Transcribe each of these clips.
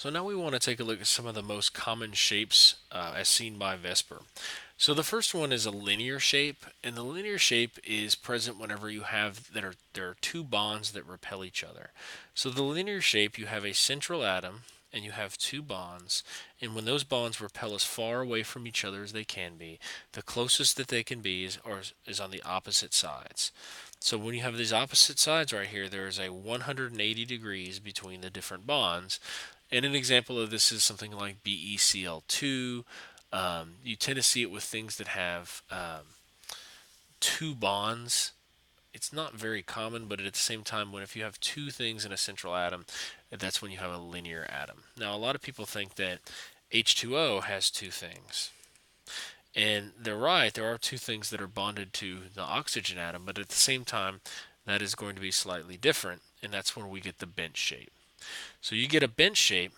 So now we want to take a look at some of the most common shapes as seen by Vesper. So the first one is a linear shape, and the linear shape is present whenever you have there are two bonds that repel each other. So the linear shape, you have a central atom and you have two bonds, and when those bonds repel as far away from each other as they can be, the closest that they can be is on the opposite sides. So when you have these opposite sides right here, there is a 180 degrees between the different bonds. And an example of this is something like BeCl2. You tend to see it with things that have two bonds. It's not very common, but at the same time, when if you have two things in a central atom, that's when you have a linear atom. Now, a lot of people think that H2O has two things. And they're right, there are two things that are bonded to the oxygen atom, but at the same time, that is going to be slightly different, and that's where we get the bench shape. So you get a bench shape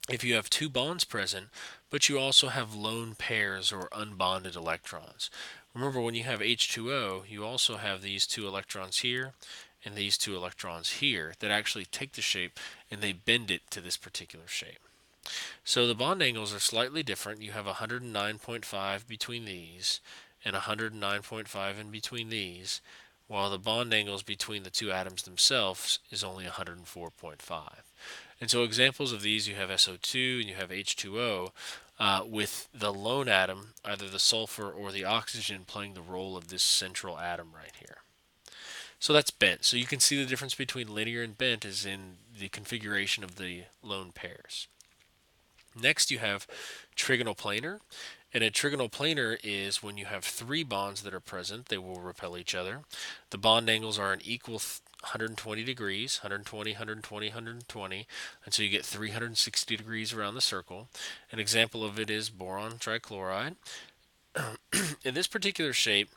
if you have two bonds present, but you also have lone pairs or unbonded electrons. Remember, when you have H2O, you also have these two electrons here and these two electrons here that actually take the shape and they bend it to this particular shape. So the bond angles are slightly different. You have 109.5 between these and 109.5 in between these, while the bond angles between the two atoms themselves is only 104.5. And so examples of these, you have SO2 and you have H2O, with the lone atom, either the sulfur or the oxygen, playing the role of this central atom right here. So that's bent. So you can see the difference between linear and bent is in the configuration of the lone pairs. Next, you have trigonal planar. And a trigonal planar is when you have three bonds that are present, they will repel each other. The bond angles are an equal 120 degrees, 120, 120, 120, and so you get 360 degrees around the circle. An example of it is boron trichloride. In this particular shape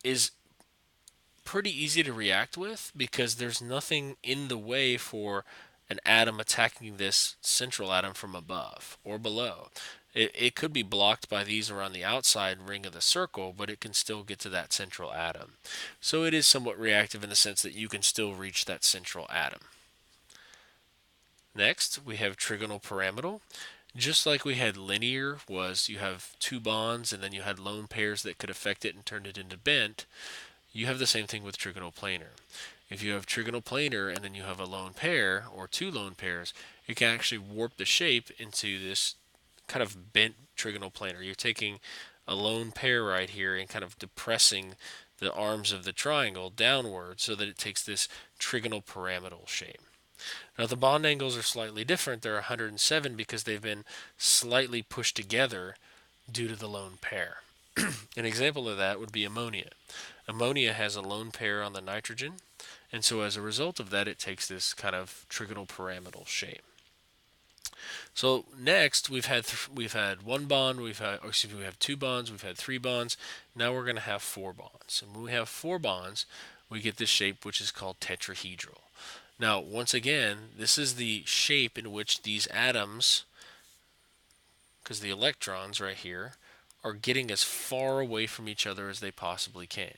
is pretty easy to react with because there's nothing in the way for an atom attacking this central atom from above or below. It could be blocked by these around the outside ring of the circle, but it can still get to that central atom. So it is somewhat reactive in the sense that you can still reach that central atom. Next, we have trigonal pyramidal. Just like we had linear, was you have two bonds and then you had lone pairs that could affect it and turn it into bent. You have the same thing with trigonal planar. If you have trigonal planar and then you have a lone pair or two lone pairs, it can actually warp the shape into this kind of bent trigonal planar. You're taking a lone pair right here and kind of depressing the arms of the triangle downward so that it takes this trigonal pyramidal shape. Now the bond angles are slightly different. They're 107 because they've been slightly pushed together due to the lone pair. An example of that would be ammonia. Ammonia has a lone pair on the nitrogen, and so as a result of that, it takes this kind of trigonal pyramidal shape. So next, we've had one bond, we have two bonds, we've had three bonds. Now we're going to have four bonds, and when we have four bonds, we get this shape which is called tetrahedral. Now, once again, this is the shape in which these atoms, because the electrons right here, are getting as far away from each other as they possibly can.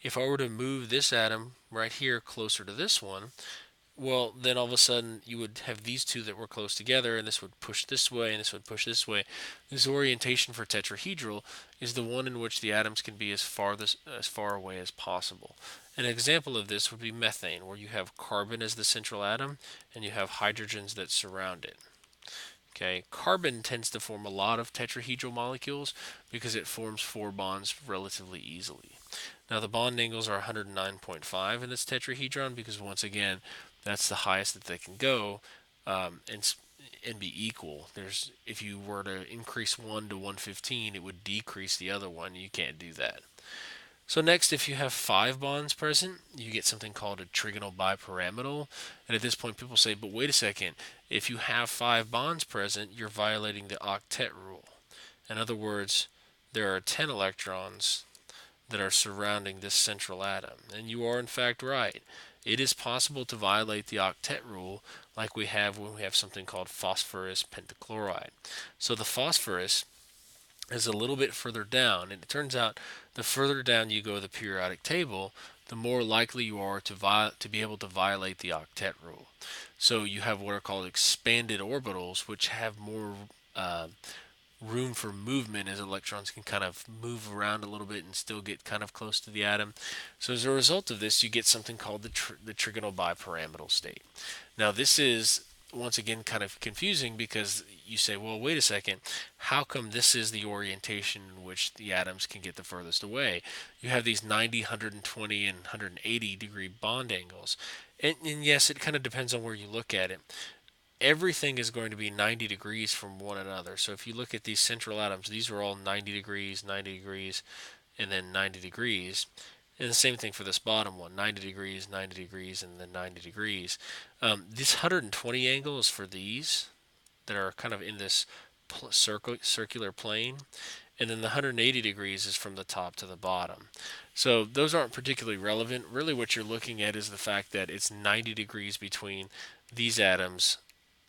If I were to move this atom right here closer to this one, well, then all of a sudden you would have these two that were close together, and this would push this way, and this would push this way. This orientation for tetrahedral is the one in which the atoms can be as far away as possible. An example of this would be methane, where you have carbon as the central atom, and you have hydrogens that surround it. Okay, carbon tends to form a lot of tetrahedral molecules because it forms four bonds relatively easily. Now the bond angles are 109.5 in this tetrahedron because once again, that's the highest that they can go, and be equal. If you were to increase one to 115, it would decrease the other one. You can't do that. So next, if you have five bonds present, you get something called a trigonal bipyramidal. And at this point, people say, but wait a second, if you have five bonds present, you're violating the octet rule. In other words, there are 10 electrons that are surrounding this central atom. And you are in fact right. It is possible to violate the octet rule like we have when we have something called phosphorus pentachloride. So the phosphorus is a little bit further down, and it turns out the further down you go the periodic table, the more likely you are to be able to violate the octet rule. So you have what are called expanded orbitals, which have more uh, room for movement as electrons can kind of move around a little bit and still get kind of close to the atom. So as a result of this, you get something called the trigonal bipyramidal state. Now this is once again kind of confusing because you say, well, wait a second, how come this is the orientation in which the atoms can get the furthest away? You have these 90, 120, and 180 degree bond angles. And yes, it kind of depends on where you look at it. Everything is going to be 90 degrees from one another. So if you look at these central atoms, these are all 90 degrees, and then 90 degrees. And the same thing for this bottom one, 90 degrees, 90 degrees, and then 90 degrees. This 120 angle is for these that are kind of in this circular plane. And then the 180 degrees is from the top to the bottom. So those aren't particularly relevant. Really what you're looking at is the fact that it's 90 degrees between these atoms,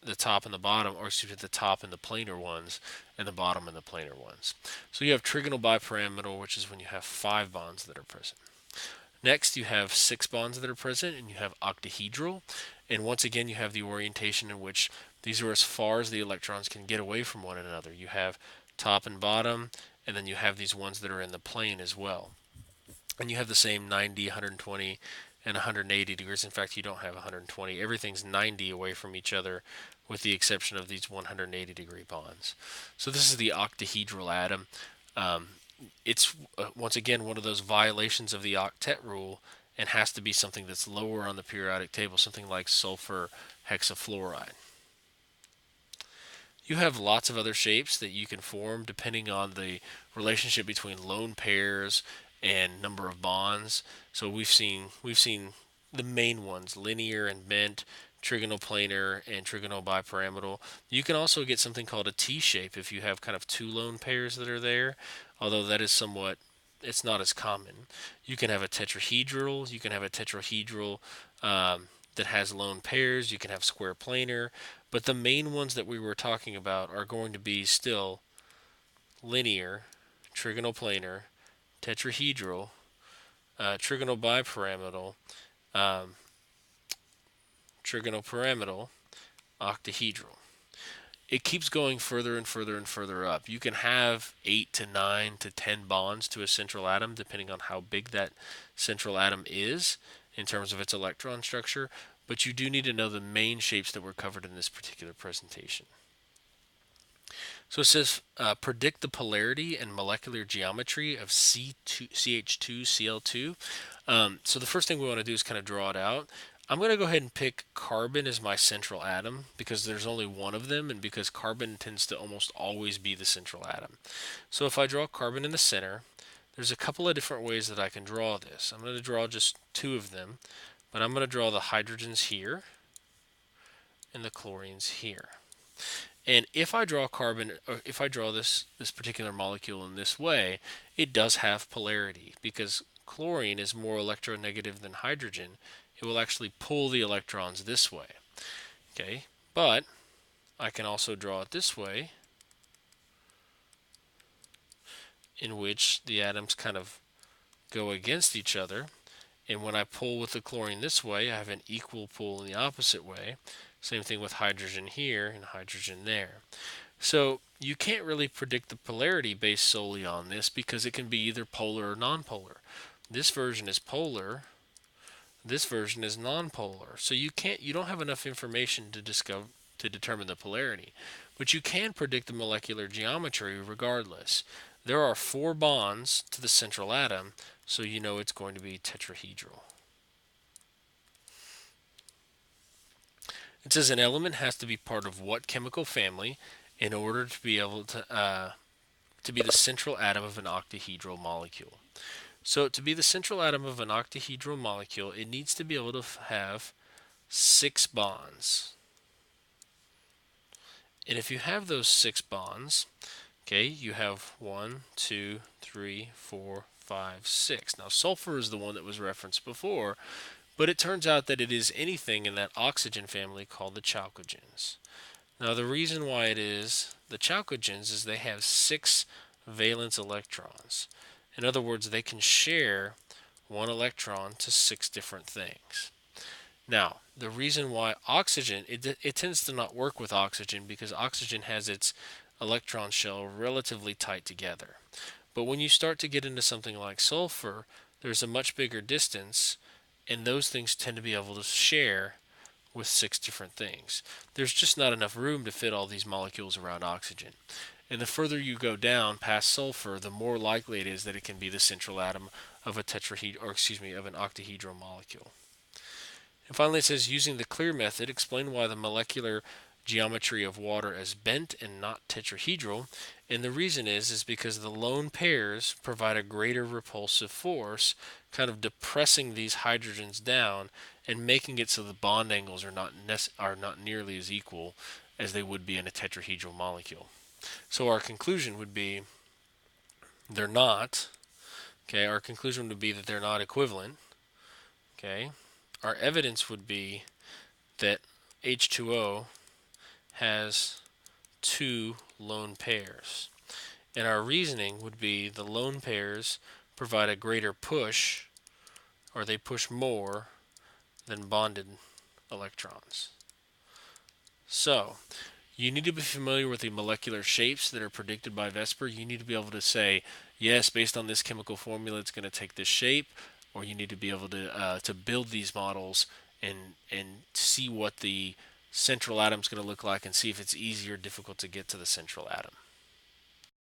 the top and the bottom, or excuse me, the top and the planar ones, and the bottom and the planar ones. So you have trigonal bipyramidal, which is when you have 5 bonds that are present. Next, you have 6 bonds that are present, and you have octahedral. And once again, you have the orientation in which these are as far as the electrons can get away from one another. You have top and bottom, and then you have these ones that are in the plane as well. And you have the same 90, 120, and 180 degrees. In fact, you don't have 120. Everything's 90 away from each other with the exception of these 180 degree bonds. So this is the octahedral atom. Um, it's once again one of those violations of the octet rule and has to be something that's lower on the periodic table, something like sulfur hexafluoride. You have lots of other shapes that you can form depending on the relationship between lone pairs and number of bonds. So we've seen the main ones: linear and bent, trigonal planar, and trigonal bipyramidal. You can also get something called a T shape if you have kind of 2 lone pairs that are there, although that is somewhat, it's not as common. You can have a tetrahedral. You can have a tetrahedral that has lone pairs. You can have square planar. But the main ones that we were talking about are going to be still linear, trigonal planar, tetrahedral, trigonal bipyramidal, um, trigonal pyramidal, octahedral. It keeps going further and further and further up. You can have 8 to 9 to 10 bonds to a central atom, depending on how big that central atom is in terms of its electron structure, but you do need to know the main shapes that were covered in this particular presentation. So it says predict the polarity and molecular geometry of CH2Cl2. So the first thing we want to do is kind of draw it out. I'm going to go ahead and pick carbon as my central atom because there's only one of them and because carbon tends to almost always be the central atom. So if I draw carbon in the center, there's a couple of different ways that I can draw this. I'm going to draw just 2 of them, but I'm going to draw the hydrogens here and the chlorines here. And if I draw carbon, or if I draw this particular molecule in this way, it does have polarity because chlorine is more electronegative than hydrogen. It will actually pull the electrons this way. Okay, but I can also draw it this way, in which the atoms kind of go against each other. And when I pull with the chlorine this way, I have an equal pull in the opposite way. Same thing with hydrogen here and hydrogen there. So you can't really predict the polarity based solely on this because it can be either polar or nonpolar. This version is polar, this version is nonpolar. So you don't have enough information to determine the polarity. But you can predict the molecular geometry regardless. There are 4 bonds to the central atom, so you know it's going to be tetrahedral. It says an element has to be part of what chemical family in order to be able to be the central atom of an octahedral molecule. So to be the central atom of an octahedral molecule, it needs to be able to have 6 bonds. And if you have those 6 bonds, okay, you have 1, 2, 3, 4, 5, 6. Now sulfur is the one that was referenced before, but it turns out that it is anything in that oxygen family called the chalcogens. Now the reason why it is the chalcogens is they have 6 valence electrons. In other words, they can share 1 electron to 6 different things. Now, the reason why oxygen, it tends to not work with oxygen because oxygen has its electron shell relatively tight together. But when you start to get into something like sulfur, there's a much bigger distance, and those things tend to be able to share with six different things. There's just not enough room to fit all these molecules around oxygen. And the further you go down past sulfur, the more likely it is that it can be the central atom of a tetrahedral, or excuse me, of an octahedral molecule. And finally, it says using the clear method, explain why the molecular geometry of water is bent and not tetrahedral. And the reason is because the lone pairs provide a greater repulsive force, kind of depressing these hydrogens down and making it so the bond angles are not nearly as equal as they would be in a tetrahedral molecule. So our conclusion would be they're not. Okay, our conclusion would be that they're not equivalent. Okay, our evidence would be that H2O has two lone pairs. And our reasoning would be the lone pairs provide a greater push, or they push more than bonded electrons. So, you need to be familiar with the molecular shapes that are predicted by VSEPR. You need to be able to say, yes, based on this chemical formula, it's going to take this shape, or you need to be able to build these models and see what the central atom is going to look like and see if it's easy or difficult to get to the central atom.